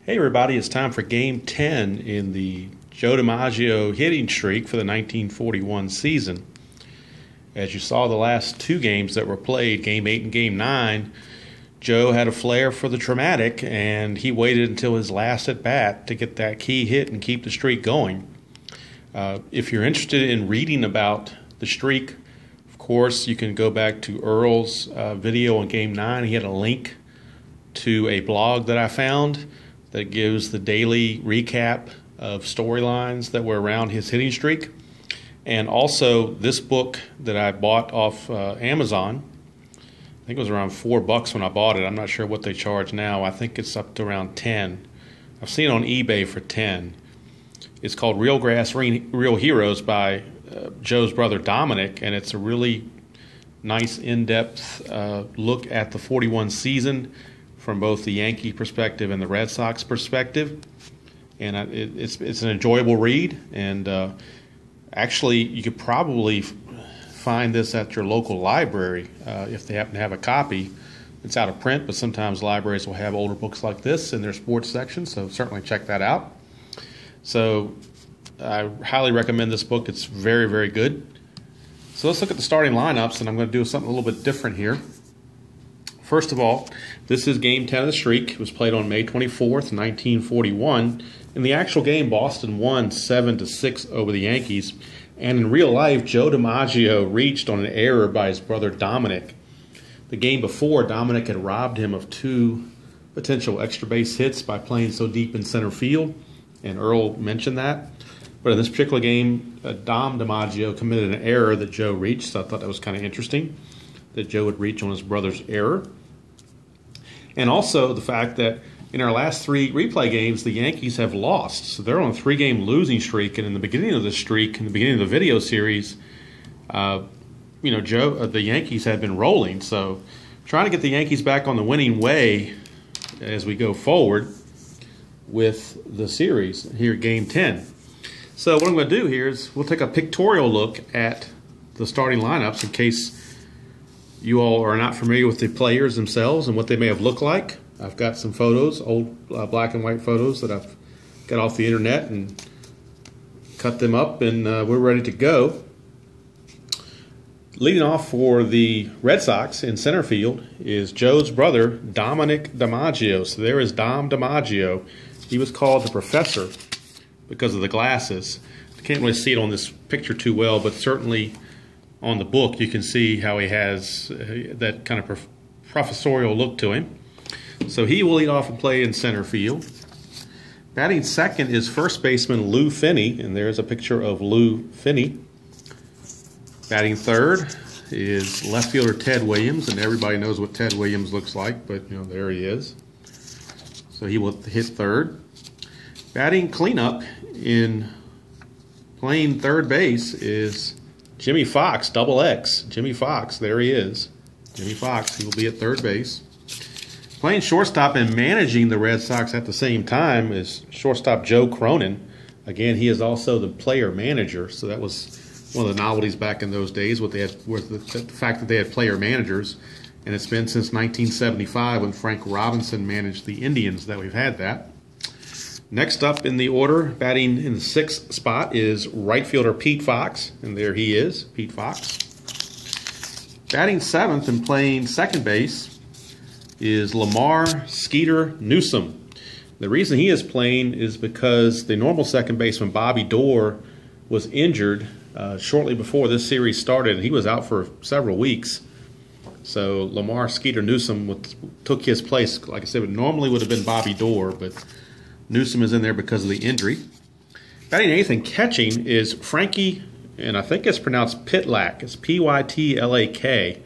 Hey everybody, it's time for Game 10 in the Joe Dimaggio hitting streak for the 1941 season. As you saw the last two games that were played, Game 8 and Game 9, Joe had a flair for the Strat-O-Matic and he waited until his last at-bat to get that key hit and keep the streak going. If you're interested in reading about the streak, of course, you can go back to Earl's video on Game 9. He had a link to a blog that I found that gives the daily recap of storylines that were around his hitting streak. And also this book that I bought off Amazon. I think it was around $4 when I bought it. I'm not sure what they charge now. I think it's up to around 10. I've seen it on eBay for 10. It's called Real Grass, Real Heroes by Joe's brother Dominic, and it's a really nice in-depth look at the 41 season from both the Yankee perspective and the Red Sox perspective. And it's an enjoyable read. And actually, you could probably find this at your local library if they happen to have a copy. It's out of print, but sometimes libraries will have older books like this in their sports section, so certainly check that out. So I highly recommend this book. It's very, very good. So let's look at the starting lineups, and I'm going to do something a little bit different here. First of all, this is Game 10 of the streak. It was played on May 24th, 1941. In the actual game, Boston won 7-6 over the Yankees. And in real life, Joe Dimaggio reached on an error by his brother Dominic. The game before, Dominic had robbed him of 2 potential extra base hits by playing so deep in center field. And Earl mentioned that. But in this particular game, Dom Dimaggio committed an error that Joe reached. So I thought that was kind of interesting, that Joe would reach on his brother's error. And also the fact that in our last 3 replay games, the Yankees have lost. So they're on a 3-game losing streak. And in the beginning of the streak, in the beginning of the video series, the Yankees had been rolling. So trying to get the Yankees back on the winning way as we go forward with the series here at Game 10. So what I'm going to do here is we'll take a pictorial look at the starting lineups in case you all are not familiar with the players themselves and what they may have looked like. I've got some photos, old black and white photos that I've got off the internet and cut them up, and we're ready to go. Leading off for the Red Sox in center field is Joe's brother, Dominic Dimaggio. So there is Dom Dimaggio. He was called the Professor because of the glasses. I can't really see it on this picture too well, but certainly on the book you can see how he has that kind of professorial look to him. So he will lead off and play in center field. Batting second is first baseman Lou Finney, and there's a picture of Lou Finney. Batting third is left fielder Ted Williams, and everybody knows what Ted Williams looks like, but there he is. So he will hit third. Batting cleanup in playing third base is Jimmy Fox, double X. Jimmy Fox, there he is. Jimmy Fox, he will be at third base. Playing shortstop and managing the Red Sox at the same time is shortstop Joe Cronin. Again, he is also the player manager, so that was one of the novelties back in those days, what they had, the fact that they had player managers. And it's been since 1975 when Frank Robinson managed the Indians that we've had that. Next up in the order, batting in the 6th spot is right fielder Pete Fox, and there he is, Pete Fox. Batting 7th and playing second base is Lamar Skeeter Newsom. The reason he is playing is because the normal second baseman Bobby Doerr was injured shortly before this series started, and he was out for several weeks. So Lamar Skeeter Newsom took his place. Like I said, it normally would have been Bobby Doerr, but Newsom is in there because of the injury. Batting 8th and catching is Frankie, and I think it's pronounced Pytlak. It's P-Y-T-L-A-K.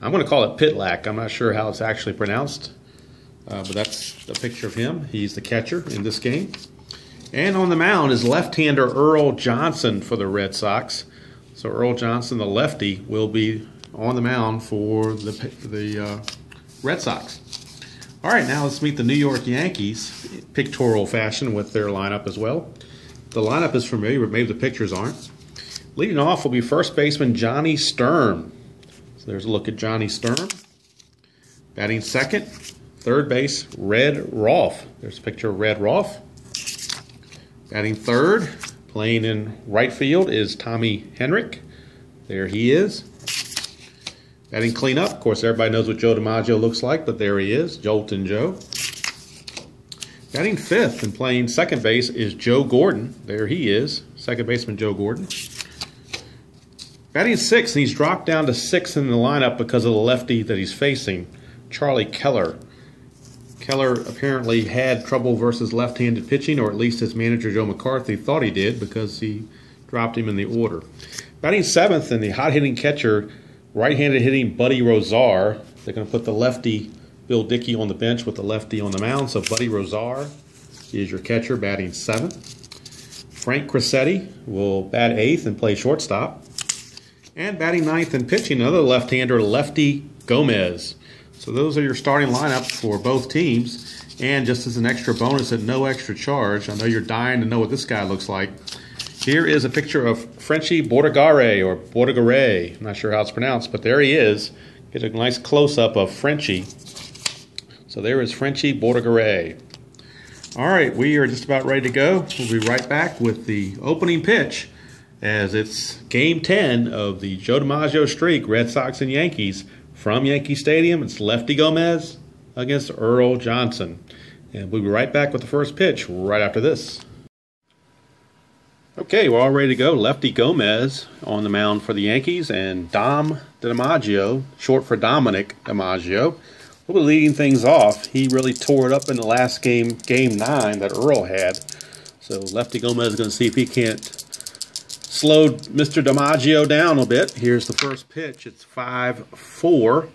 I'm going to call it Pytlak. I'm not sure how it's actually pronounced, but that's a picture of him. He's the catcher in this game. And on the mound is left-hander Earl Johnson for the Red Sox. So Earl Johnson, the lefty, will be on the mound for the Red Sox. All right, now let's meet the New York Yankees, pictorial fashion with their lineup as well. The lineup is familiar, but maybe the pictures aren't. Leading off will be first baseman Johnny Sturm. So there's a look at Johnny Sturm. Batting second, Third base, Red Rolfe. There's a picture of Red Rolfe. Batting third, playing in right field, is Tommy Henrich. There he is. Batting cleanup, of course, everybody knows what Joe Dimaggio looks like, but there he is, Joltin' Joe. Batting fifth and playing second base is Joe Gordon. There he is, second baseman Joe Gordon. Batting sixth, and he's dropped down to sixth in the lineup because of the lefty that he's facing, Charlie Keller. Keller apparently had trouble versus left-handed pitching, or at least his manager Joe McCarthy thought he did because he dropped him in the order. Batting seventh, and the hot-hitting catcher, right-handed hitting Buddy Rosar. They're going to put the lefty Bill Dickey on the bench with the lefty on the mound. So Buddy Rosar is your catcher, batting seventh. Frank Crissetti will bat eighth and play shortstop. And batting ninth and pitching, another left-hander, Lefty Gomez. So those are your starting lineups for both teams. And just as an extra bonus at no extra charge, I know you're dying to know what this guy looks like. Here is a picture of Frenchy Bordigare, or Bordigare. I'm not sure how it's pronounced, but there he is. Get a nice close-up of Frenchy. So there is Frenchy Bordigare. All right, we are just about ready to go. We'll be right back with the opening pitch, as it's Game 10 of the Joe Dimaggio streak, Red Sox and Yankees. From Yankee Stadium, it's Lefty Gomez against Earl Johnson. And we'll be right back with the first pitch right after this. Okay, we're all ready to go. Lefty Gomez on the mound for the Yankees, and Dom Dimaggio, short for Dominic Dimaggio, will be leading things off. He really tore it up in the last game, Game 9, that Earl had. So Lefty Gomez is going to see if he can't slow Mr. Dimaggio down a bit. Here's the first pitch. It's 5-4.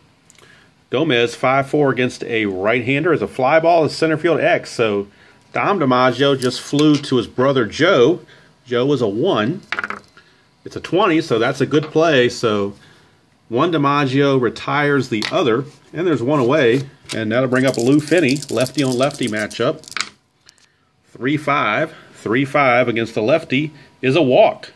Gomez 5-4 against a right-hander. It's a fly ball, a center field X. So Dom Dimaggio just flew to his brother Joe. Joe was a 1. It's a 20, so that's a good play. So one Dimaggio retires the other, and there's one away. And that'll bring up Lou Finney, lefty on lefty matchup. 3-5. 3-5 against the lefty is a walk.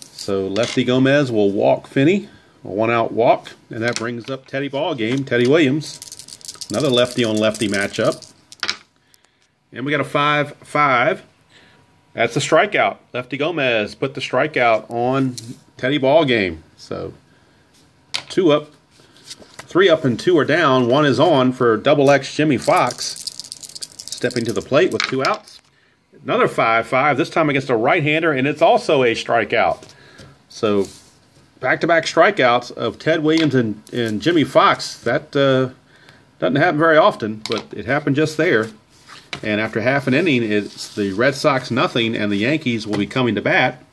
So Lefty Gomez will walk Finney, a one-out walk, and that brings up Teddy Ballgame, Teddy Williams, another lefty on lefty matchup. And we got a 5-5. That's a strikeout. Lefty Gomez put the strikeout on Teddy Ballgame. So 2 up, 3 up, and 2 are down. 1 is on for Double X Jimmy Fox, stepping to the plate with 2 outs. Another 5-5, this time against a right-hander, and it's also a strikeout. So back-to-back strikeouts of Ted Williams and Jimmy Fox. That doesn't happen very often, but it happened just there. And after half an inning, it's the Red Sox nothing, and the Yankees will be coming to bat.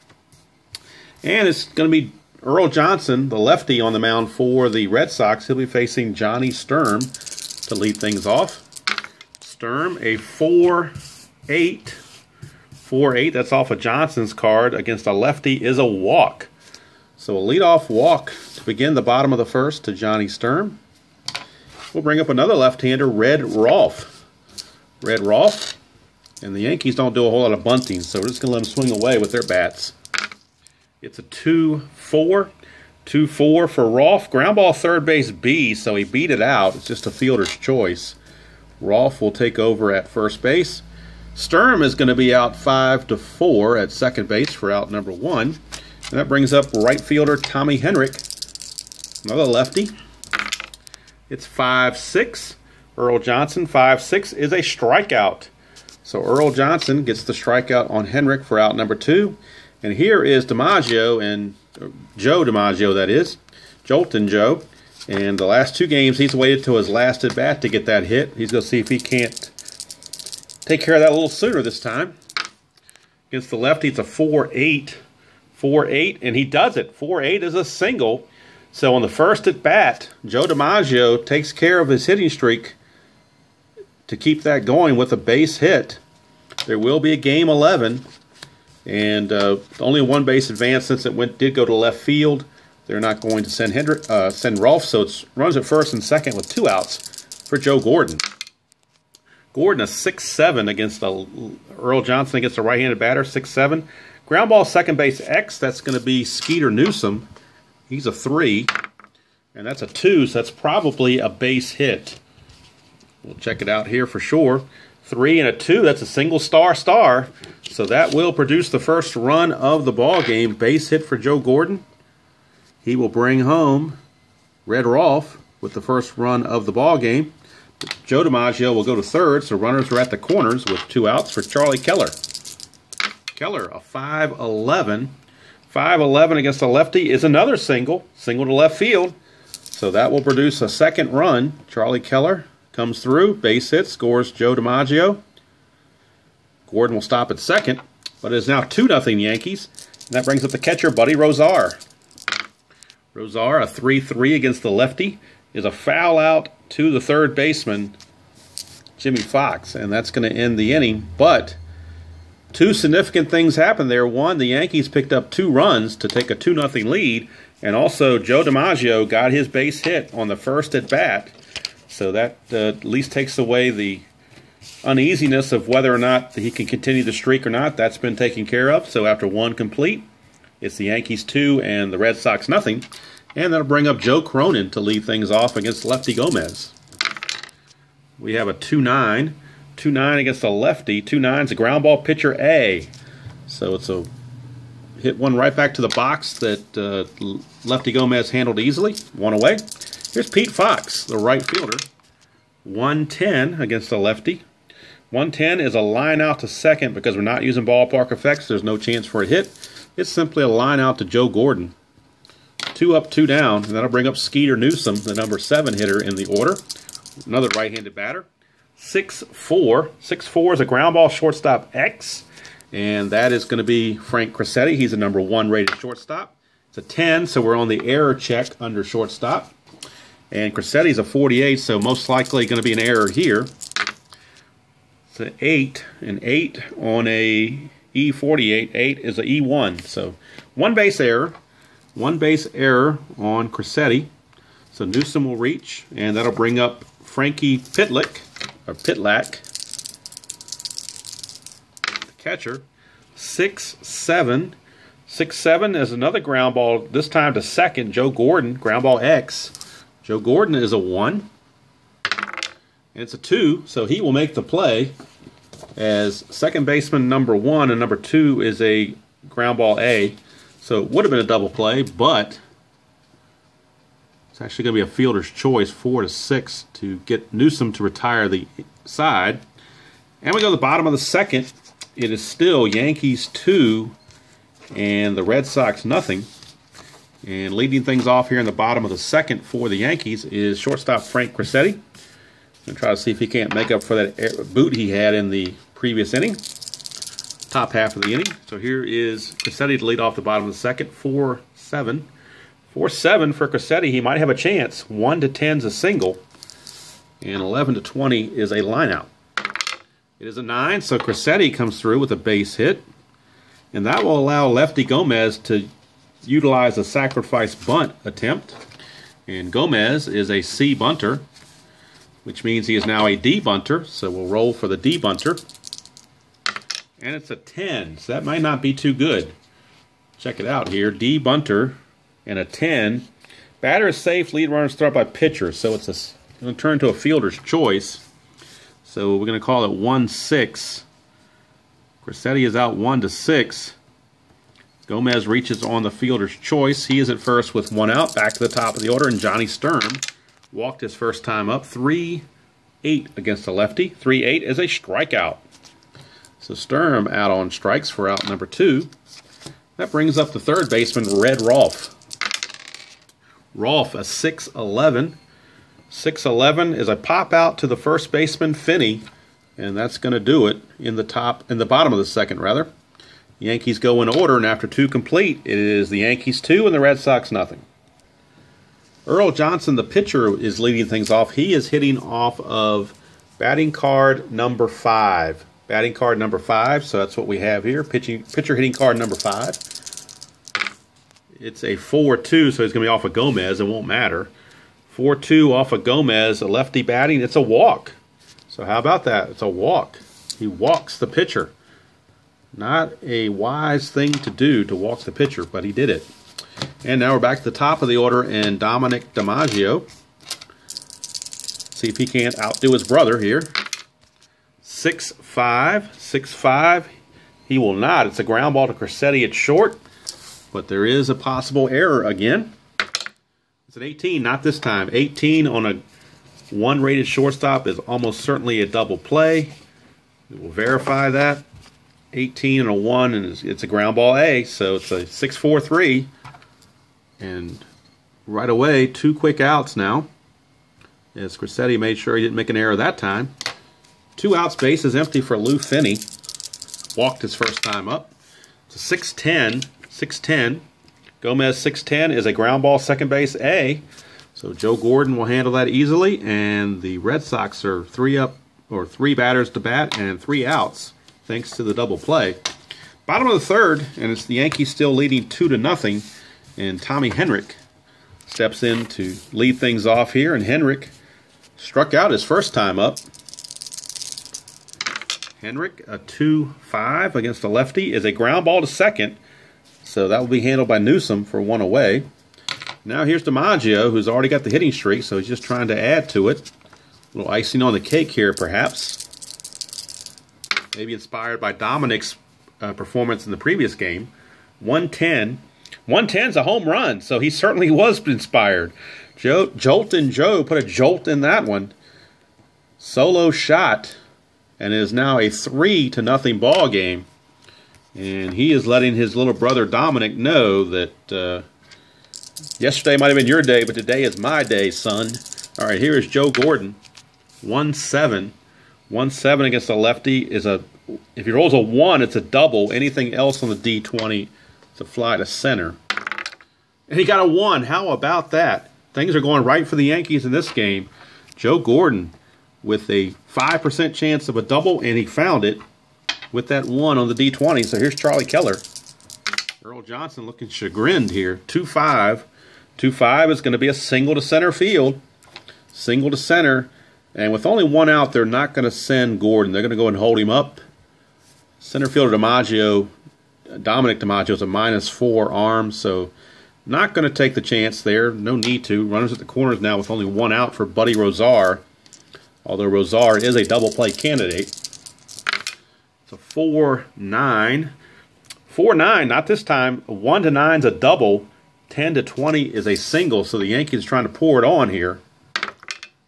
And it's going to be Earl Johnson, the lefty, on the mound for the Red Sox. He'll be facing Johnny Sturm to lead things off. Sturm, a 4-8. 4-8, that's off of Johnson's card, against a lefty is a walk. So a leadoff walk to begin the bottom of the first to Johnny Sturm. We'll bring up another left-hander, Red Rolfe. Red Rolfe. And the Yankees don't do a whole lot of bunting, so we're just going to let them swing away with their bats. It's a 2-4. 2-4 for Rolfe. Ground ball third base B, so he beat it out. It's just a fielder's choice. Rolfe will take over at first base. Sturm is going to be out 5-4 at second base for out number 1. And that brings up right fielder Tommy Henrich, another lefty. It's 5-6. Earl Johnson, 5-6, is a strikeout. So Earl Johnson gets the strikeout on Henrich for out number 2. And here is Dimaggio, and Joe Dimaggio, that is, Joltin' Joe. And the last 2 games, he's waited till his last at bat to get that hit. He's going to see if he can't take care of that a little sooner this time. Against the lefty, it's a 4-8. 4-8, and he does it. 4-8 is a single. So on the first at bat, Joe Dimaggio takes care of his hitting streak to keep that going with a base hit. There will be a game 11, and only 1 base advance since it did go to left field. They're not going to send Rolfe, so it runs at first and second with 2 outs for Joe Gordon. Gordon, a 6-7 against Earl Johnson against a right-handed batter, 6-7. Ground ball second base X, that's going to be Skeeter Newsom. He's a 3, and that's a 2, so that's probably a base hit. We'll check it out here for sure. 3 and a 2, that's a single star. So that will produce the first run of the ball game. Base hit for Joe Gordon. He will bring home Red Rolf with the first run of the ball game. Joe Dimaggio will go to third, so runners are at the corners with 2 outs for Charlie Keller. Keller, a 5-11. 5-11 against a lefty is another single to left field. So that will produce a second run. Charlie Keller comes through, base hit, scores Joe Dimaggio. Gordon will stop at second, but it is now 2-0 Yankees. And that brings up the catcher, Buddy Rosar. Rosar, a 3-3 against the lefty, is a foul out to the third baseman, Jimmy Fox, and that's going to end the inning. But 2 significant things happened there. One, the Yankees picked up 2 runs to take a 2-0 lead, and also Joe Dimaggio got his base hit on the first at bat. So that at least takes away the uneasiness of whether or not he can continue the streak or not. That's been taken care of. So after 1 complete, it's the Yankees 2 and the Red Sox nothing. And that'll bring up Joe Cronin to lead things off against Lefty Gomez. We have a 2-9. 2-9 against a lefty. 2-9's a ground ball pitcher A. So it's a hit one right back to the box that Lefty Gomez handled easily. 1 away. Here's Pete Fox, the right fielder. 1-10 against a lefty. 1-10 is a line out to second because we're not using ballpark effects. There's no chance for a hit. It's simply a line out to Joe Gordon. 2 up, 2 down, and that'll bring up Skeeter Newsom, the number 7 hitter in the order. Another right-handed batter. 6-4. 6-4 is a ground ball shortstop X, and that is going to be Frank Cressetti. He's a number 1 rated shortstop. It's a 10, so we're on the error check under shortstop. And Cressetti's a 48, so most likely going to be an error here. It's an 8. An 8 on a E48. 8 is an E1. So 1 base error. 1 base error on Cressetti. So Newsom will reach, and that'll bring up Frankie Pitlack, the catcher. 6-7. 6-7 is another ground ball, this time to second, Joe Gordon, ground ball X. Joe Gordon is a 1. And it's a 2, so he will make the play as second baseman number 1 and number 2 is a ground ball A. So it would have been a double play, but it's actually going to be a fielder's choice, 4-6, to get Newsom to retire the side. And we go to the bottom of the second. It is still Yankees 2 and the Red Sox nothing. And leading things off here in the bottom of the second for the Yankees is shortstop Frank Cressetti. I'm going to try to see if he can't make up for that boot he had in the previous inning. Top half of the inning. So here is Cressetti to lead off the bottom of the second. 4-7. 4-7 for Cressetti. He might have a chance. 1-10 is a single. And 11-20 is a lineout. It is a 9, so Cressetti comes through with a base hit. And that will allow Lefty Gomez to utilize a sacrifice bunt attempt. And Gomez is a C bunter, which means he is now a D bunter. So we'll roll for the D bunter. And it's a 10, so that might not be too good. Check it out here. D bunter and a 10. Batter is safe, lead runners thrown by pitcher, so it's going to turn to a fielder's choice. So we're going to call it 1-6. Cressetti is out 1-6. Gomez reaches on the fielder's choice. He is at first with 1 out, back to the top of the order, and Johnny Sturm walked his first time up. 3-8 against the lefty. 3-8 is a strikeout. So Sturm out on strikes for out number 2. That brings up the third baseman, Red Rolf. Rolf, a 6-11. 6-11 is a pop out to the first baseman, Finney, and that's going to do it in the bottom of the second, rather. Yankees go in order, and after 2 complete, it is the Yankees 2 and the Red Sox nothing. Earl Johnson, the pitcher, is leading things off. He is hitting off of batting card number 5. Batting card number 5, so that's what we have here. Pitcher hitting card number 5. It's a 4-2, so he's going to be off of Gomez. It won't matter. 4-2 off of Gomez, a lefty batting. It's a walk. So how about that? It's a walk. He walks the pitcher. Not a wise thing to do to walk the pitcher, but he did it. And now we're back to the top of the order, and Dominic DiMaggio See if he can't outdo his brother here. 6-5, 6-5. He will not. It's a ground ball to Crissetti at short, but there is a possible error again. It's an 18, not this time. 18 on a 1-rated shortstop is almost certainly a double play. We will verify that. 18 and a 1, and it's a ground ball A, so it's a 6-4-3. And right away, 2 quick outs now, as Crissetti made sure he didn't make an error that time. 2 outs, base is empty for Lou Finney. Walked his first time up. It's a 6-10. 6-10. Gomez 6-10 is a ground ball second base A. So Joe Gordon will handle that easily, and the Red Sox are 3 up, or 3 batters to bat and 3 outs, thanks to the double play. Bottom of the 3rd, and it's the Yankees still leading 2-0, and Tommy Henrich steps in to lead things off here, and Henrich struck out his first time up. Henrich, a 2-5 against a lefty, is a ground ball to second, so that will be handled by Newsom for 1 away. Now here's Dimaggio, who's already got the hitting streak, so he's just trying to add to it. A little icing on the cake here, perhaps. Maybe inspired by Dominic's performance in the previous game. 110. 110's a home run, so he certainly was inspired. Joltin' Joe put a jolt in that one. Solo shot, and it is now a 3-0 ball game. And he is letting his little brother Dominic know that yesterday might have been your day, but today is my day, son. All right, here is Joe Gordon. 1-7. 1-7 against a lefty is a, if he rolls a 1, it's a double. Anything else on the D20, it's a fly to center. And he got a 1. How about that? Things are going right for the Yankees in this game. Joe Gordon with a 5% chance of a double, and he found it with that 1 on the D20. So here's Charlie Keller. Earl Johnson looking chagrined here. 2-5. 2-5 is going to be a single to center field. Single to center. And with only 1 out, they're not going to send Gordon. They're going to go and hold him up. Center fielder Dimaggio, Dominic Dimaggio, is a -4 arm, so not going to take the chance there. No need to. Runners at the corners now with only 1 out for Buddy Rozar, although Rozar is a double play candidate. It's a 4-9. 4-9, not this time. 1-9 is a double. 10-20 is a single, so the Yankees are trying to pour it on here.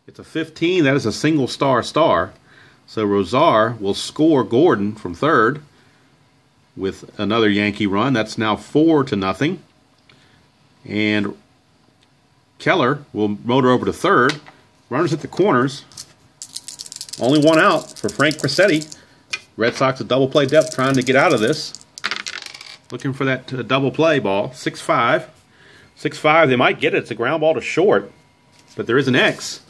It's a 15. That is a single star. So Rozar will score Gordon from third with another Yankee run. That's now 4-0. And Keller will motor over to third. Runners at the corners. Only 1 out for Frank Crissetti. Red Sox a double play depth trying to get out of this. Looking for that double play ball. 6-5. 6-5. They might get it. It's a ground ball to short. But there is an X.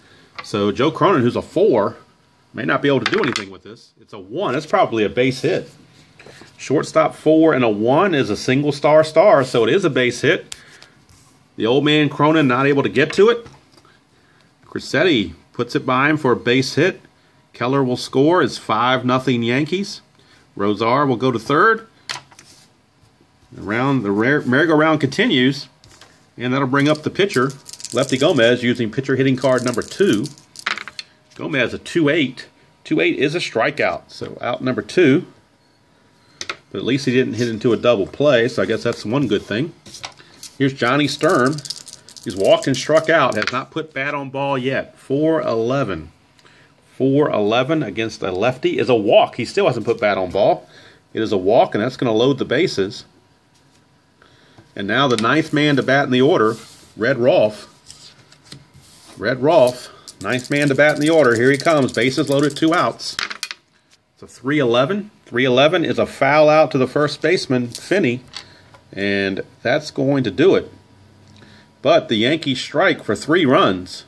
So Joe Cronin, who's a 4, may not be able to do anything with this. It's a 1. That's probably a base hit. Shortstop 4 and a 1 is a single star, so it is a base hit. The old man Cronin not able to get to it. Crissetti puts it by him for a base hit. Keller will score. It's 5-0 Yankees. Rozar will go to third. The merry-go-round continues, and that'll bring up the pitcher, Lefty Gomez, using pitcher hitting card number 2. Gomez a 2-8. 2-8 is a strikeout, so out number 2. But at least he didn't hit into a double play, so I guess that's one good thing. Here's Johnny Sturm. He's walked and struck out, has not put bat on ball yet. 4-11. 4-11 against a lefty is a walk. He still hasn't put bat on ball. It is a walk, and that's going to load the bases. And now the 9th man to bat in the order, Red Rolfe. Red Rolfe, 9th man to bat in the order. Here he comes. Bases loaded, 2 outs. It's a 3-11. 3-11 is a foul out to the first baseman, Finney. And that's going to do it. But the Yankees strike for 3 runs.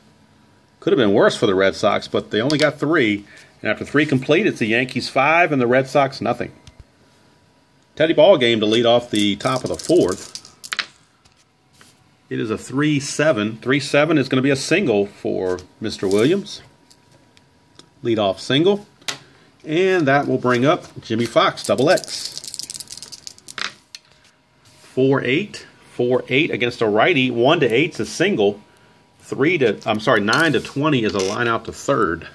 Could have been worse for the Red Sox, but they only got 3. And after 3 complete, it's the Yankees 5 and the Red Sox nothing. Teddy ball game to lead off the top of the 4th. It is a 3-7. 3-7 is going to be a single for Mr. Williams. Leadoff single. And that will bring up Jimmy Fox, double X. 4-8. 4-8 against a righty. 1-8 is a single 9 to 20 is a line out to third.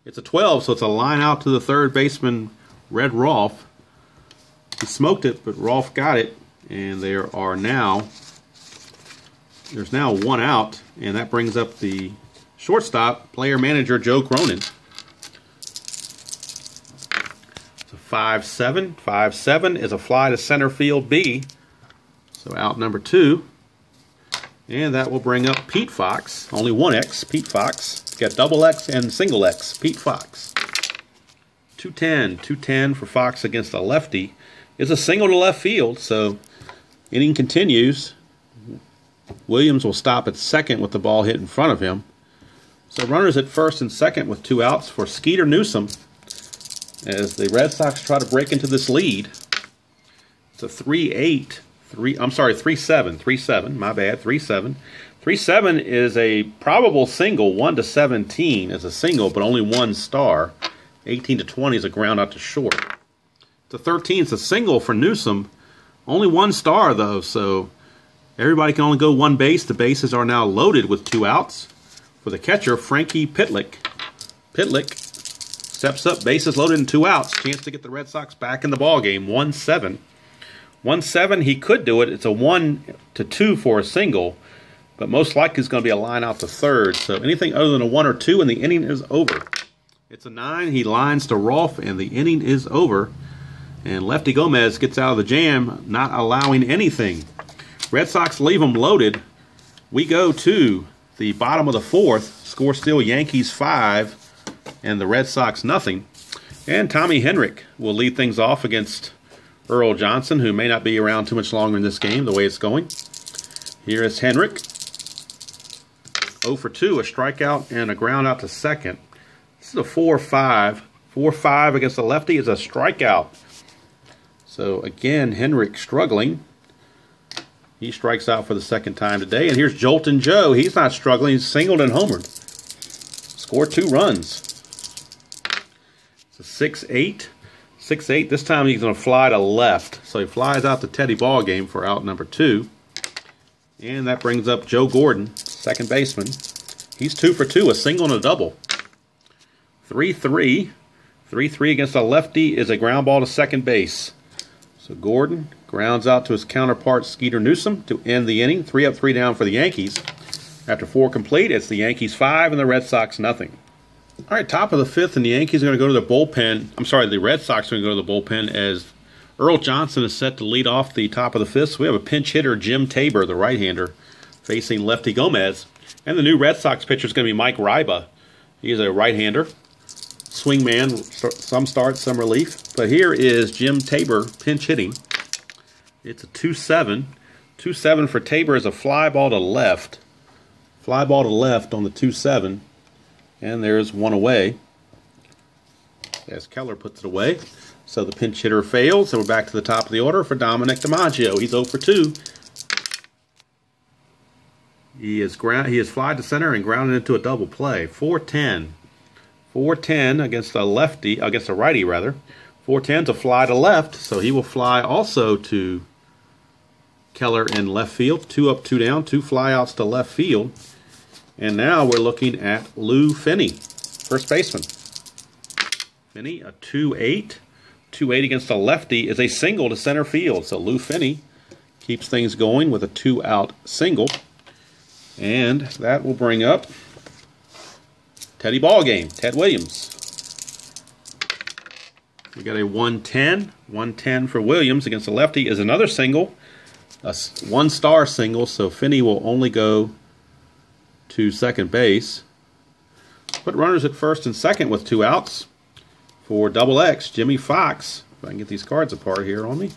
It's a 12, so it's a line out to the third baseman, Red Rolfe. He smoked it, but Rolfe got it, and there's now one out, and that brings up the shortstop, player manager Joe Cronin. It's a 5-7. 5-7 is a fly to center field B. So out number 2. And that will bring up Pete Fox. Only one X, Pete Fox. It's got double X and single X, Pete Fox. 210. 210 for Fox against a lefty. It's a single to left field, so inning continues. Williams will stop at second with the ball hit in front of him. So runners at first and second with 2 outs for Skeeter Newsom as the Red Sox try to break into this lead. It's a 3-7. 3-7, my bad, 3-7. 3-7 is a probable single. 1 to 17 is a single, but only 1 star. 18 to 20 is a ground out to short. To 13 is a single for Newsom. Only 1 star, though, so everybody can only go 1 base. The bases are now loaded with 2 outs. For the catcher, Frankie Pitlick. Pitlick steps up, bases loaded and 2 outs. Chance to get the Red Sox back in the ballgame. 1-7. 1-7, he could do it. It's a 1 to 2 for a single, but most likely it's going to be a line out to third. So anything other than a 1 or 2 and the inning is over. It's a 9. He lines to Rolfe and the inning is over. And Lefty Gomez gets out of the jam, not allowing anything. Red Sox leave them loaded. We go to the bottom of the 4th. Score still Yankees 5 and the Red Sox nothing. And Tommy Henrich will lead things off against Earl Johnson, who may not be around too much longer in this game, the way it's going. Here is Henrich. 0 for 2, a strikeout and a ground out to second. This is a 4-5. 4-5 against the lefty is a strikeout. So again, Henrich struggling. He strikes out for the second time today. And here's Joltin' Joe. He's not struggling. He's singled and homered. Scored 2 runs. It's a 6-8. 6-8. This time he's going to fly to left. So he flies out to Teddy Ballgame for out number 2. And that brings up Joe Gordon, second baseman. He's 2 for 2, a single and a double. 3-3. 3-3 against a lefty is a ground ball to second base. So Gordon grounds out to his counterpart Skeeter Newsom to end the inning. 3 up, 3 down for the Yankees. After 4 complete, it's the Yankees 5 and the Red Sox nothing. All right, top of the 5th, and the Yankees are going to go to the bullpen. The Red Sox are going to go to the bullpen as Earl Johnson is set to lead off the top of the 5th. So we have a pinch hitter, Jim Tabor, the right-hander, facing Lefty Gomez. And the new Red Sox pitcher is going to be Mike Ryba. He is a right-hander, swingman, some start, some relief. But here is Jim Tabor pinch hitting. It's a 2-7. 2-7 for Tabor is a fly ball to left. Fly ball to left on the 2-7. And there's one away as Keller puts it away. So the pinch hitter fails, and we're back to the top of the order for Joe Dimaggio. He's 0 for 2. He is flied to center and grounded into a double play. 4-10. 4-10 against a lefty, against a righty rather. 4-10's a fly to left, so he will fly also to Keller in left field. 2 up, 2 down, 2 flyouts to left field. And now we're looking at Lou Finney, first baseman. Finney, a 2-8. 2-8 against a lefty is a single to center field. So Lou Finney keeps things going with a 2-out single. And that will bring up Teddy Ballgame, Ted Williams. We got a 1-10. 1-10 for Williams against the lefty is another single. A 1-star single, so Finney will only go to second base. Put runners at first and second with 2 outs. For double X, Jimmy Fox. If I can get these cards apart here on me.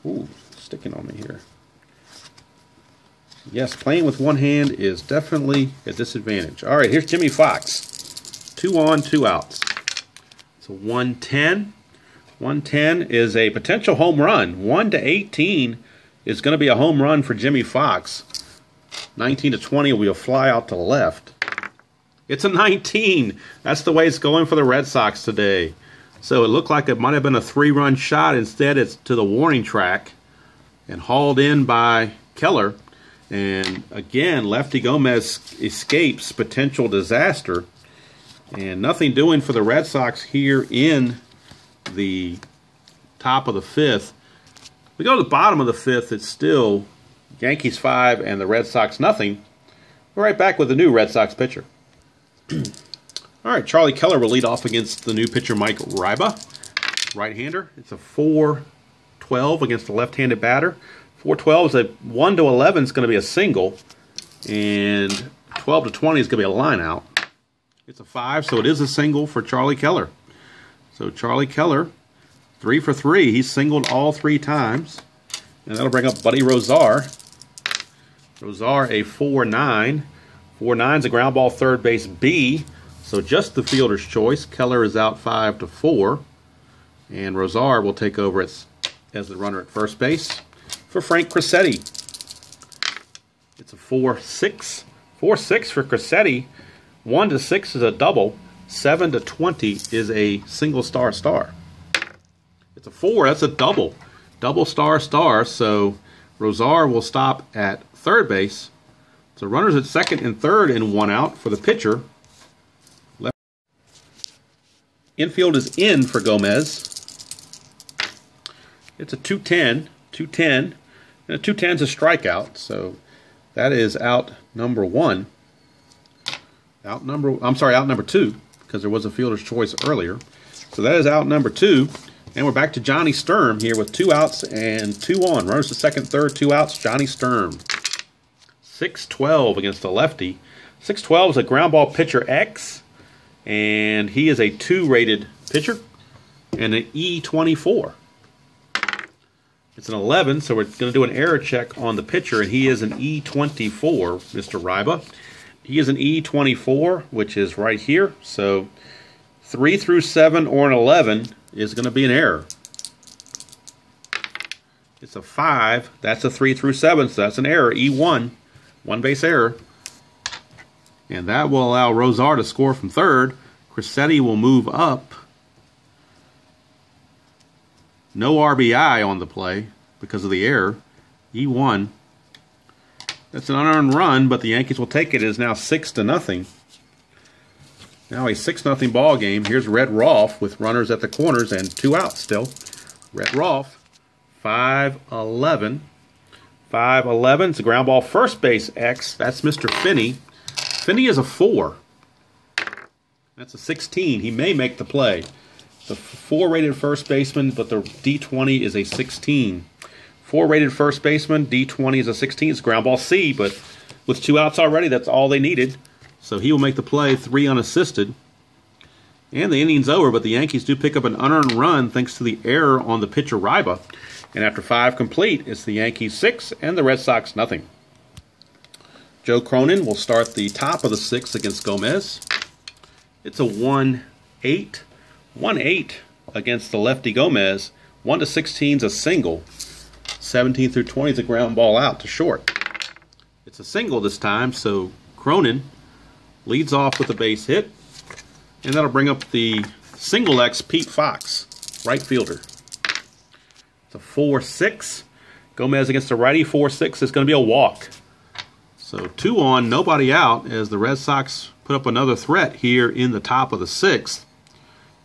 Ooh, sticking on me here. Yes, playing with one hand is definitely a disadvantage. All right, here's Jimmy Fox. 2 on, 2 outs. So 1-10. 1-10 is a potential home run. 1-18 is going to be a home run for Jimmy Fox. 19-20 will be a fly out to left. It's a 19. That's the way it's going for the Red Sox today. So it looked like it might have been a 3-run shot. Instead, it's to the warning track and hauled in by Keller. And again, Lefty Gomez escapes potential disaster. And nothing doing for the Red Sox here in the top of the fifth. We go to the bottom of the fifth, it's still Yankees 5 and the Red Sox nothing. We're right back with the new Red Sox pitcher. All right, Charlie Keller will lead off against the new pitcher Mike Ryba, right-hander. It's a 4-12 against the left-handed batter. 4-12 is a 1 to 11 is going to be a single, and 12 to 20 is going to be a line out. It's a 5, so it is a single for Charlie Keller. So Charlie Keller, 3 for 3. He's singled all 3 times, and that'll bring up Buddy Rozar. Rozar a 4-9. 4-9 is a ground ball third base B, so just the fielder's choice. Keller is out 5 to 4, and Rozar will take over as the runner at first base for Frank Crissetti. It's a 4-6. 4-6 for Crissetti. 1 to 6 is a double. 7 to 20 is a single star. It's a 4. That's a double. Double star. So Rozar will stop at third base. So runners at second and third and 1 out for the pitcher. Infield is in for Gomez. It's a 2-10. 2-10. And a 2-10 is a strikeout. So that is out number 1. Out number 2, because there was a fielder's choice earlier. So that is out number 2. And we're back to Johnny Sturm here with 2 outs and 2 on. Runners to second, third, 2 outs. Johnny Sturm. 6-12 against the lefty. 6-12 is a ground ball pitcher X, and he is a 2-rated pitcher and an E24. It's an 11, so we're going to do an error check on the pitcher, and he is an E24, Mr. Ryba. He is an E24, which is right here. So 3 through 7 or an 11 is going to be an error. It's a 5. That's a 3 through 7, so that's an error. E1, 1 base error. And that will allow Rozar to score from third. Crissetti will move up. No RBI on the play because of the error. E1. That's an unearned run, but the Yankees will take it. It is now 6-0. Now a 6-0 ball game. Here's Red Rolfe with runners at the corners and 2 outs still. Red Rolfe, 5-11. 5-11. It's a ground ball first base X. That's Mr. Finney. Finney is a 4. That's a 16. He may make the play. The 4-rated first baseman, but the D20 is a 16. 4-rated first baseman, D20 is a 16. It's ground ball C, but with 2 outs already, that's all they needed. So he will make the play, 3 unassisted. And the inning's over, but the Yankees do pick up an unearned run thanks to the error on the pitcher Ryba. And after 5 complete, it's the Yankees 6 and the Red Sox nothing. Joe Cronin will start the top of the 6th against Gomez. It's a 1-8. 1-8 against the lefty Gomez. 1 to 16 is a single. 17 through 20 is a ground ball out to short. It's a single this time, so Cronin leads off with a base hit. And that'll bring up the single X Pete Fox, right fielder. It's a 4-6. Gomez against the righty, 4-6 is going to be a walk. So 2 on, nobody out as the Red Sox put up another threat here in the top of the 6th.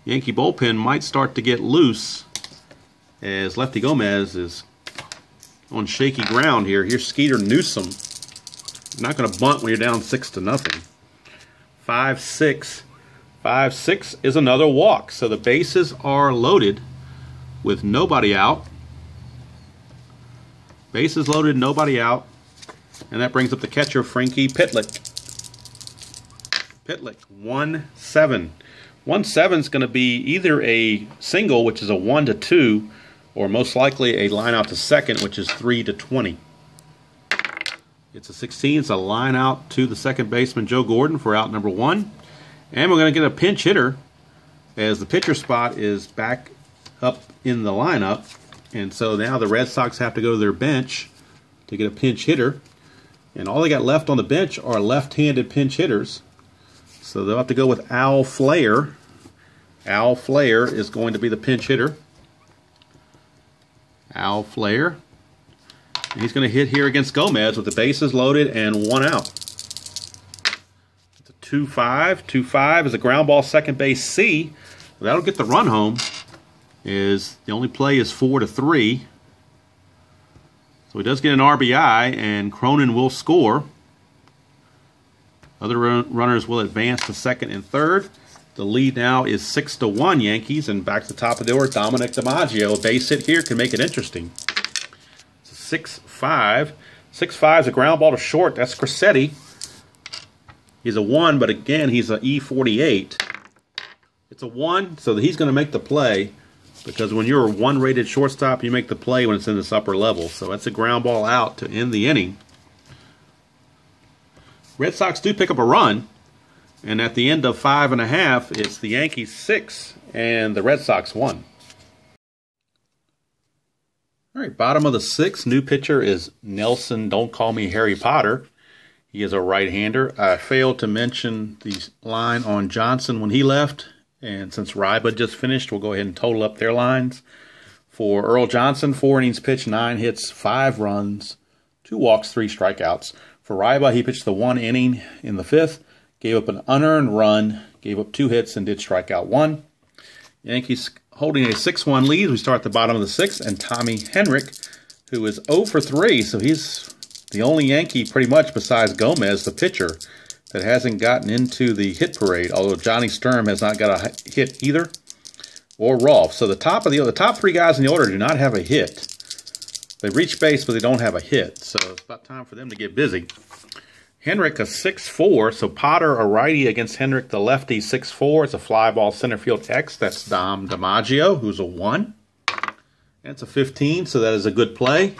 Yankee bullpen might start to get loose as Lefty Gomez is on shaky ground here. Here's Skeeter Newsom. You're not going to bunt when you're down 6-0. 5-6. 5-6 is another walk. So the bases are loaded with nobody out. Bases loaded, nobody out. And that brings up the catcher, Frankie Pitlick. Pitlick, 1-7. 1-7 is going to be either a single, which is a 1 to 2, or most likely a line out to second, which is 3 to 20. It's a 16. It's a line out to the second baseman, Joe Gordon, for out number 1. And we're going to get a pinch hitter as the pitcher spot is back up in the lineup. And so now the Red Sox have to go to their bench to get a pinch hitter. And all they got left on the bench are left-handed pinch hitters. So they'll have to go with Al Flair. Al Flair is going to be the pinch hitter. Al Flair. He's going to hit here against Gomez with the bases loaded and 1 out. It's a 2-5. 2-5 is a ground ball, second base C. That'll get the run home. The only play is 4-3. So he does get an RBI, and Cronin will score. Other runners will advance to second and third. The lead now is 6-1 Yankees, and back to the top of the order, Joe Dimaggio. A base hit here can make it interesting. It's a 6-5. 6-5 is a ground ball to short. That's Crissetti. He's a 1, but again, he's an E48. It's a 1, so he's going to make the play, because when you're a 1-rated shortstop, you make the play when it's in this upper level. So that's a ground ball out to end the inning. Red Sox do pick up a run, and at the end of 5.5, it's the Yankees 6 and the Red Sox 1. All right, bottom of the 6th, new pitcher is Nelson, don't call me Harry Potter. He is a right-hander. I failed to mention the line on Johnson when he left, and since Ryba just finished, we'll go ahead and total up their lines. For Earl Johnson, 4 innings pitched, 9 hits, 5 runs, 2 walks, 3 strikeouts. For Ryba, he pitched the 1 inning in the 5th, gave up an unearned run, gave up 2 hits, and did strike out 1. Yankees holding a 6-1 lead. We start at the bottom of the 6th, and Tommy Henrich, who is 0 for 3, so he's the only Yankee pretty much besides Gomez, the pitcher, that hasn't gotten into the hit parade, although Johnny Sturm has not got a hit either, or Rolfe. So the top 3 guys in the order do not have a hit. They reach base, but they don't have a hit, so it's about time for them to get busy. Henrich, a 6-4, so Potter, a righty against Henrich, the lefty, 6-4. It's a fly ball center field X. That's Joe Dimaggio, who's a 1. And it's a 15, so that is a good play.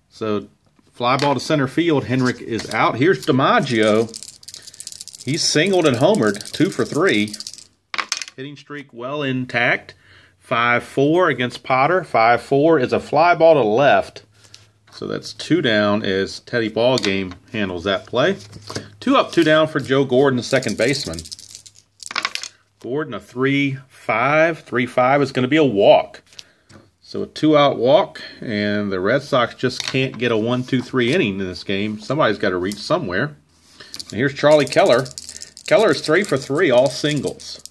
So fly ball to center field, Henrich is out. Here's Dimaggio. He's singled and homered, 2 for 3. Hitting streak well intact. 5-4 against Potter. 5-4 is a fly ball to left. So that's 2 down as Teddy Ballgame handles that play. 2 up, 2 down for Joe Gordon, the second baseman. Gordon, a 3-5. 3-5 is going to be a walk. So a 2-out walk, and the Red Sox just can't get a 1-2-3 inning in this game. Somebody's got to reach somewhere. And here's Charlie Keller. Keller is 3 for 3, all singles.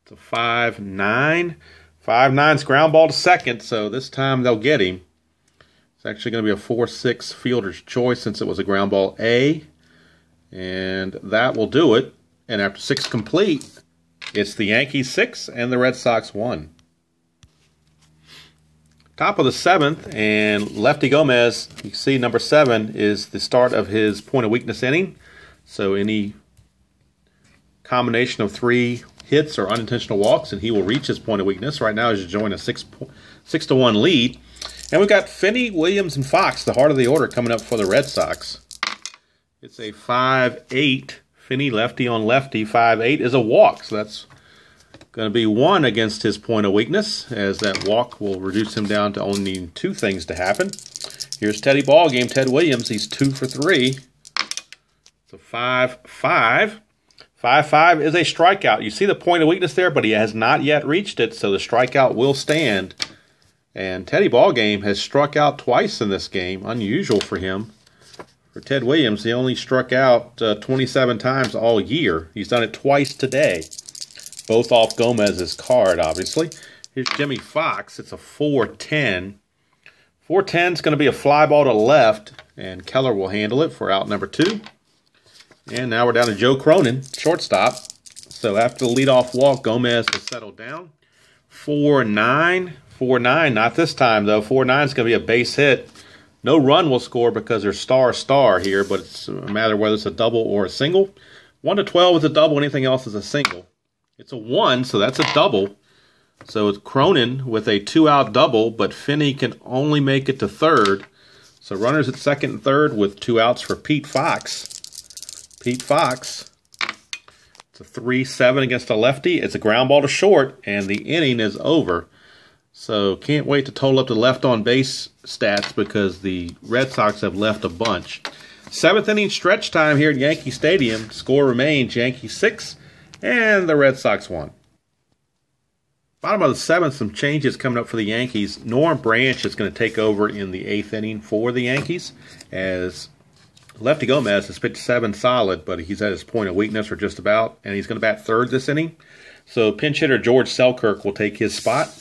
It's a 5-9. 5-9's ground ball to second, so this time they'll get him. It's actually going to be a 4-6 fielder's choice since it was a ground ball A. And that will do it. And after 6 complete, it's the Yankees 6 and the Red Sox 1. Top of the 7th, and Lefty Gomez, you can see number 7 is the start of his point of weakness inning. So any combination of 3 hits or unintentional walks, and he will reach his point of weakness. Right now, he's enjoying a 6-1 lead. And we've got Finney, Williams, and Fox, the heart of the order, coming up for the Red Sox. It's a 5-8. Finney, lefty on lefty. 5-8 is a walk, so that's going to be 1 against his point of weakness, as that walk will reduce him down to only needing 2 things to happen. Here's Teddy Ballgame, Ted Williams. He's 2 for 3. It's a 5-5. 5-5 is a strikeout. You see the point of weakness there, but he has not yet reached it, so the strikeout will stand. And Teddy Ballgame has struck out twice in this game, unusual for him. For Ted Williams, he only struck out 27 times all year. He's done it twice today, both off Gomez's card, obviously. Here's Jimmy Fox. It's a 4-10. 4-10 is going to be a fly ball to left, and Keller will handle it for out number 2. And now we're down to Joe Cronin, shortstop. So after the leadoff walk, Gomez has settled down. 4-9. 4-9, not this time though. 4-9 is going to be a base hit. No run will score because there's star here, but it's a matter of whether it's a double or a single. 1-12 is a double, anything else is a single. It's a 1, so that's a double. So it's Cronin with a 2-out double, but Finney can only make it to third. So runners at second and third with 2 outs for Pete Fox. Pete Fox, it's a 3-7 against a lefty. It's a ground ball to short, and the inning is over. So can't wait to total up the left on base stats because the Red Sox have left a bunch. 7th inning stretch time here at Yankee Stadium. Score remains Yankees 6 and the Red Sox 1. Bottom of the seventh, some changes coming up for the Yankees. Norm Branch is going to take over in the eighth inning for the Yankees, as Lefty Gomez has pitched 7 solid, but he's at his point of weakness, or just about, and he's going to bat third this inning. So pinch hitter George Selkirk will take his spot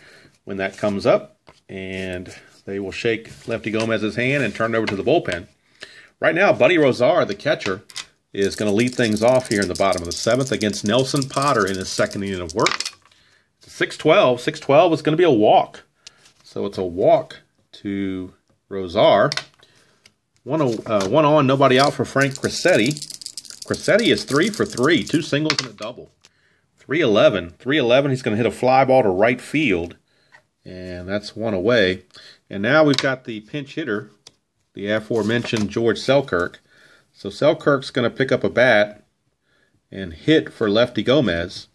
when that comes up, and they will shake Lefty Gomez's hand and turn it over to the bullpen. Right now, Buddy Rosar, the catcher, is going to lead things off here in the bottom of the seventh against Nelson Potter in his second inning of work. 6-12. 6-12 is going to be a walk. So it's a walk to Rosar. One on, nobody out for Frank Crissetti. Crissetti is 3 for 3, 2 singles and a double. 3-11. 3-11, he's going to hit a fly ball to right field. And that's 1 away. And now we've got the pinch hitter, the aforementioned George Selkirk. So Selkirk's going to pick up a bat and hit for Lefty Gomez.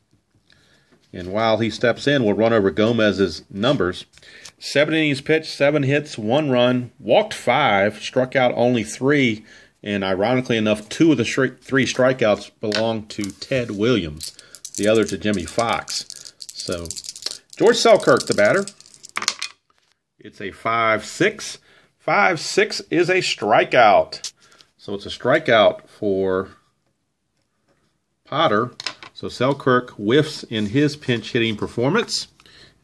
And while he steps in, we'll run over Gomez's numbers. 7 innings pitched, 7 hits, 1 run, walked 5, struck out only 3, and ironically enough, 2 of the 3 strikeouts belong to Ted Williams, the other to Jimmy Fox. So, George Selkirk, the batter. It's a 5-6. 5-6 is a strikeout. So it's a strikeout for Potter. So Selkirk whiffs in his pinch hitting performance.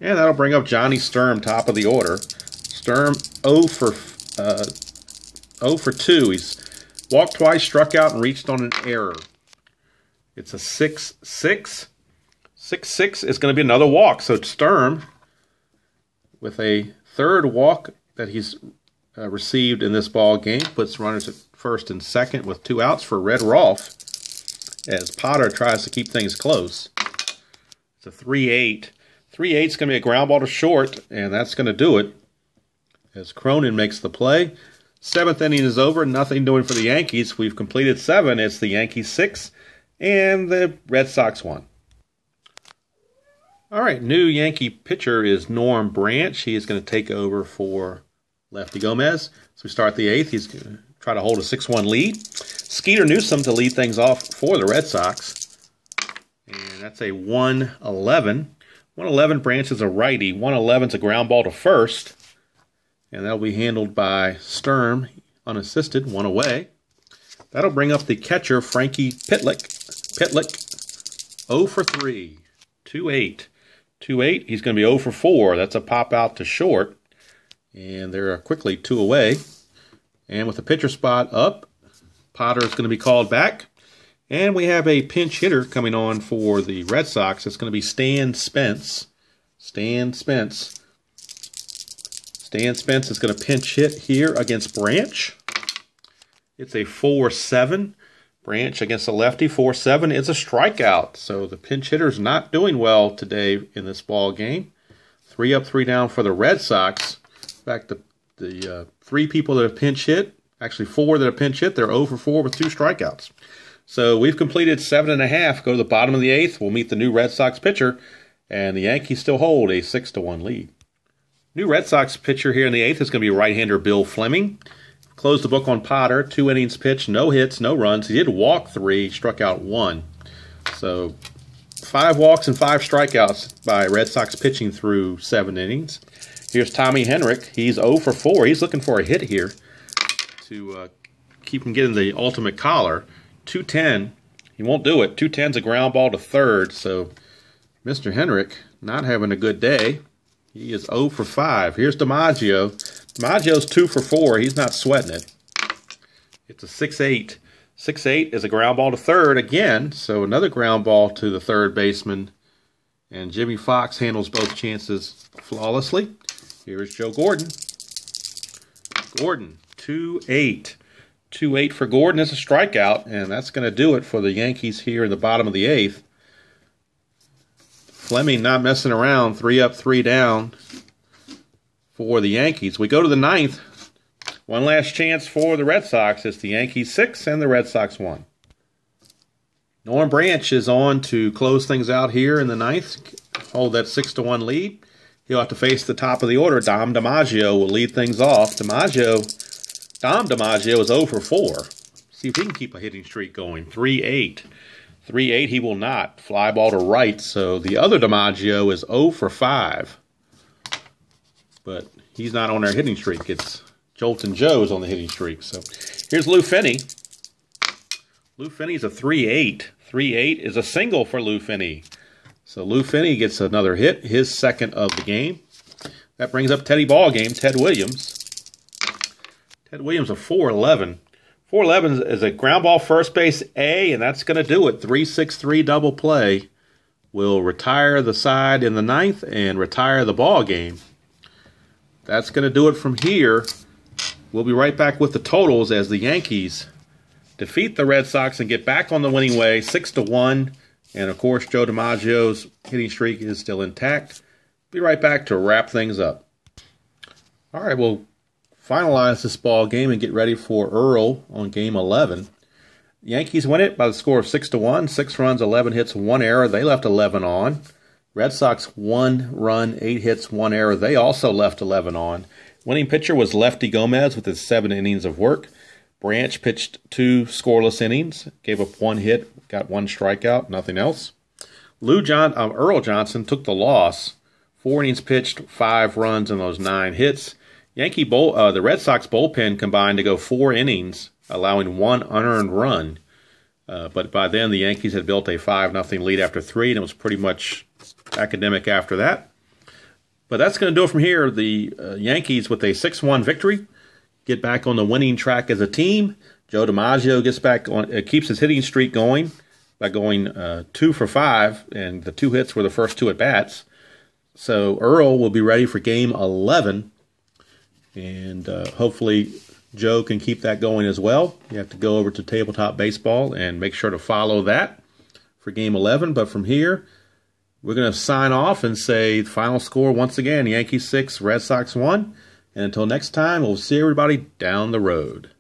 And that'll bring up Johnny Sturm, top of the order. Sturm 0 for 2. He's walked twice, struck out, and reached on an error. It's a 6-6. 6-6 is going to be another walk. So Sturm, with a third walk that he's received in this ball game, puts runners at first and second with 2 outs for Red Rolfe, as Potter tries to keep things close. It's a 3-8. 3-8 is going to be a ground ball to short, and that's going to do it, as Cronin makes the play. 7th inning is over, nothing doing for the Yankees. We've completed 7. It's the Yankees 6 and the Red Sox 1. All right, new Yankee pitcher is Norm Branch. He is going to take over for Lefty Gomez. So we start the 8th. He's going to try to hold a 6-1 lead. Skeeter Newsom to lead things off for the Red Sox. And that's a 1-11. 1-11, Branch is a righty. 1-11 is a ground ball to first. And that'll be handled by Sturm, unassisted, 1 away. That'll bring up the catcher, Frankie Pitlick. Pitlick, 0 for 3. 2-8. 2-8, he's going to be 0 for 4. That's a pop out to short. And they're quickly 2 away. And with the pitcher spot up, Potter is going to be called back. And we have a pinch hitter coming on for the Red Sox. It's going to be Stan Spence. Stan Spence is going to pinch hit here against Branch. It's a 4-7. Branch against the lefty, 4-7 is a strikeout. So the pinch hitter's not doing well today in this ball game. 3 up, 3 down for the Red Sox. In fact, the 3 people that have pinch hit, actually 4 that have pinch hit, they're 0 for 4 with 2 strikeouts. So we've completed 7.5. Go to the bottom of the 8th. We'll meet the new Red Sox pitcher, and the Yankees still hold a 6-1 lead. New Red Sox pitcher here in the 8th is going to be right-hander Bill Fleming. Closed the book on Potter. 2 innings pitched, no hits, no runs. He did walk 3, struck out 1. So 5 walks and 5 strikeouts by Red Sox pitching through 7 innings. Here's Tommy Henrich. He's 0 for 4. He's looking for a hit here to keep him getting the ultimate collar. 2-10. He won't do it. 2-10's a ground ball to third. So Mr. Henrich not having a good day. He is 0 for 5. Here's Dimaggio. Dimaggio's 2 for 4. He's not sweating it. It's a 6-8. 6-8 is a ground ball to third again. So another ground ball to the third baseman. And Jimmy Fox handles both chances flawlessly. Here is Joe Gordon. Gordon, 2-8. 2-8 for Gordon is a strikeout, and that's going to do it for the Yankees here in the bottom of the 8th. Fleming not messing around, 3 up, 3 down for the Yankees. We go to the 9th. One last chance for the Red Sox. It's the Yankees 6 and the Red Sox 1. Norm Branch is on to close things out here in the 9th. Hold that 6-1 lead. He'll have to face the top of the order. Dom DiMaggio will lead things off. Dom DiMaggio is 0 for 4. See if he can keep a hitting streak going. 3-8. 3-8, he will not. Fly ball to right, so the other Dimaggio is 0 for 5. But he's not on our hitting streak. It's Joltin' Joe's on the hitting streak. So here's Lou Finney. Lou Finney's a 3-8. 3-8 is a single for Lou Finney. So Lou Finney gets another hit, his second of the game. That brings up Teddy Ballgame, Ted Williams. Ted Williams a 4-11. 4-11 is a ground ball first base A, and that's going to do it. 3-6-3 double play will retire the side in the ninth and retire the ball game. That's going to do it from here. We'll be right back with the totals as the Yankees defeat the Red Sox and get back on the winning way, 6-1. And, of course, Joe Dimaggio's hitting streak is still intact. Be right back to wrap things up. All right, we'll finalize this ball game and get ready for Earl on Game 11. The Yankees win it by the score of 6-1. 6 runs, 11 hits, 1 error. They left 11 on. Red Sox 1 run, 8 hits, 1 error. They also left 11 on. Winning pitcher was Lefty Gomez with his 7 innings of work. Branch pitched 2 scoreless innings, gave up 1 hit, got 1 strikeout, nothing else. Earl Johnson took the loss. 4 innings pitched, 5 runs, and those 9 hits. The Red Sox bullpen combined to go 4 innings, allowing 1 unearned run. But by then, the Yankees had built a 5-0 lead after 3, and it was pretty much academic after that. But that's going to do it from here. The Yankees, with a 6-1 victory, get back on the winning track as a team. Joe Dimaggio gets back on, keeps his hitting streak going by going 2 for 5, and the 2 hits were the first 2 at-bats. So Earl will be ready for Game 11. And hopefully Joe can keep that going as well. You have to go over to Tabletop Baseball and make sure to follow that for Game 11. But from here, we're going to sign off and say the final score once again, Yankees 6, Red Sox 1. And until next time, we'll see everybody down the road.